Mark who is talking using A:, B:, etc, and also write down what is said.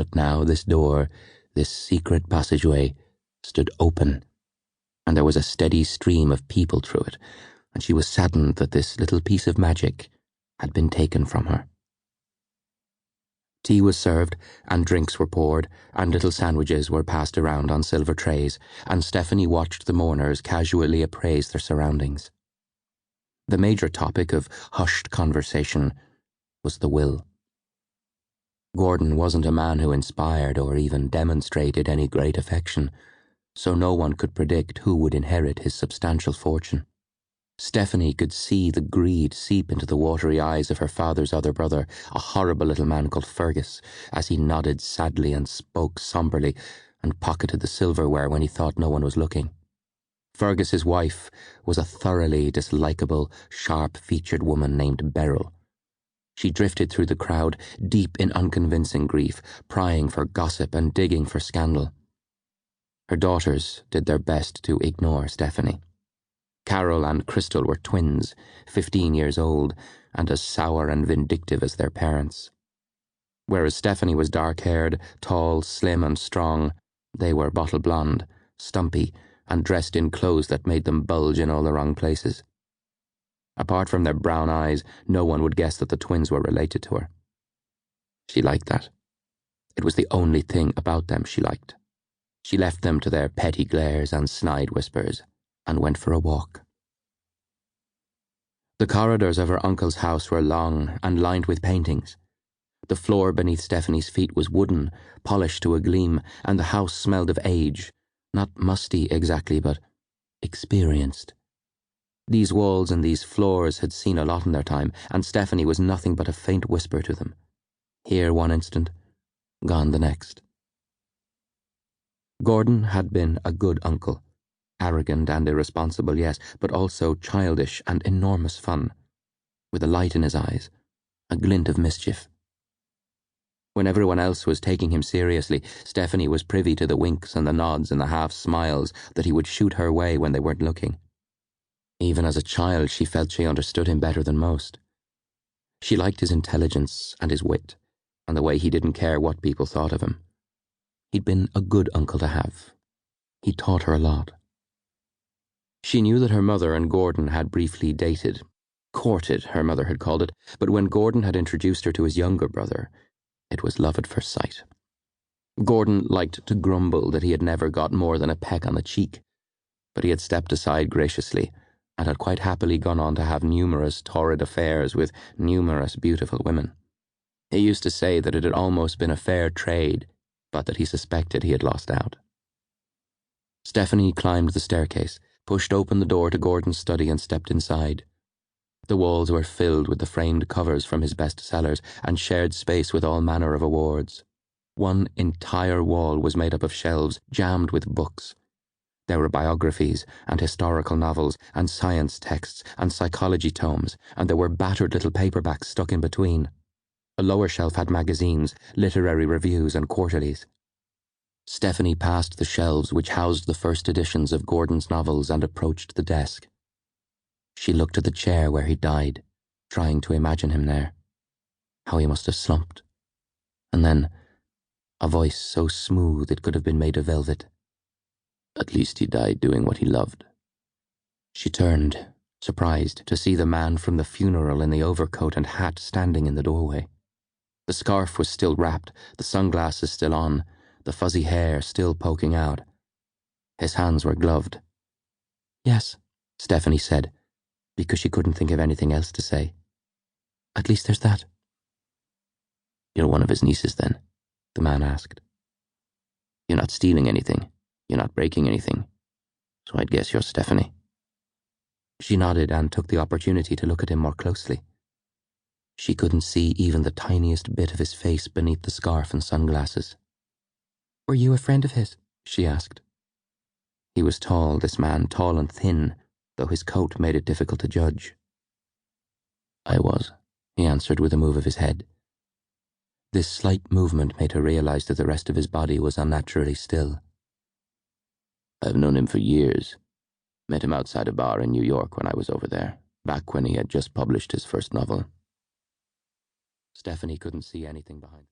A: But now this door, this secret passageway, stood open, and there was a steady stream of people through it, and she was saddened that this little piece of magic had been taken from her. Tea was served, and drinks were poured, and little sandwiches were passed around on silver trays, and Stephanie watched the mourners casually appraise their surroundings. The major topic of hushed conversation was the will. Gordon wasn't a man who inspired or even demonstrated any great affection, so no one could predict who would inherit his substantial fortune. Stephanie could see the greed seep into the watery eyes of her father's other brother, a horrible little man called Fergus, as he nodded sadly and spoke somberly and pocketed the silverware when he thought no one was looking. Fergus's wife was a thoroughly dislikable, sharp-featured woman named Beryl. She drifted through the crowd, deep in unconvincing grief, prying for gossip and digging for scandal. Her daughters did their best to ignore Stephanie. Carol and Crystal were twins, 15 years old, and as sour and vindictive as their parents. Whereas Stephanie was dark-haired, tall, slim and strong, they were bottle blonde, stumpy, and dressed in clothes that made them bulge in all the wrong places. Apart from their brown eyes, no one would guess that the twins were related to her. She liked that. It was the only thing about them she liked. She left them to their petty glares and snide whispers, and went for a walk. The corridors of her uncle's house were long and lined with paintings. The floor beneath Stephanie's feet was wooden, polished to a gleam, and the house smelled of age, not musty exactly, but experienced. These walls and these floors had seen a lot in their time, and Stephanie was nothing but a faint whisper to them. Here one instant, gone the next. Gordon had been a good uncle. Arrogant and irresponsible, yes, but also childish and enormous fun, with a light in his eyes, a glint of mischief. When everyone else was taking him seriously, Stephanie was privy to the winks and the nods and the half-smiles that he would shoot her way when they weren't looking. Even as a child, she felt she understood him better than most. She liked his intelligence and his wit, and the way he didn't care what people thought of him. He'd been a good uncle to have. He taught her a lot. She knew that her mother and Gordon had briefly dated. Courted, her mother had called it, but when Gordon had introduced her to his younger brother, it was love at first sight. Gordon liked to grumble that he had never got more than a peck on the cheek, but he had stepped aside graciously and had quite happily gone on to have numerous torrid affairs with numerous beautiful women. He used to say that it had almost been a fair trade, but that he suspected he had lost out. Stephanie climbed the staircase, pushed open the door to Gordon's study and stepped inside. The walls were filled with the framed covers from his bestsellers and shared space with all manner of awards. One entire wall was made up of shelves jammed with books. There were biographies and historical novels and science texts and psychology tomes, and there were battered little paperbacks stuck in between. A lower shelf had magazines, literary reviews and quarterlies. Stephanie passed the shelves which housed the first editions of Gordon's novels and approached the desk. She looked at the chair where he died, trying to imagine him there. How he must have slumped. And then, a voice so smooth it could have been made of velvet. At least he died doing what he loved. She turned, surprised, to see the man from the funeral in the overcoat and hat standing in the doorway. The scarf was still wrapped, the sunglasses still on, the fuzzy hair still poking out. His hands were gloved. "Yes," Stephanie said, because she couldn't think of anything else to say. "At least there's that." "You're one of his nieces, then?" the man asked. "You're not stealing anything. You're not breaking anything. So I'd guess you're Stephanie." She nodded and took the opportunity to look at him more closely. She couldn't see even the tiniest bit of his face beneath the scarf and sunglasses. "Were you a friend of his?" she asked. He was tall, this man, tall and thin, though his coat made it difficult to judge. "I was," he answered with a move of his head. This slight movement made her realize that the rest of his body was unnaturally still. "I've known him for years. Met him outside a bar in New York when I was over there, back when he had just published his first novel." Stephanie couldn't see anything behind.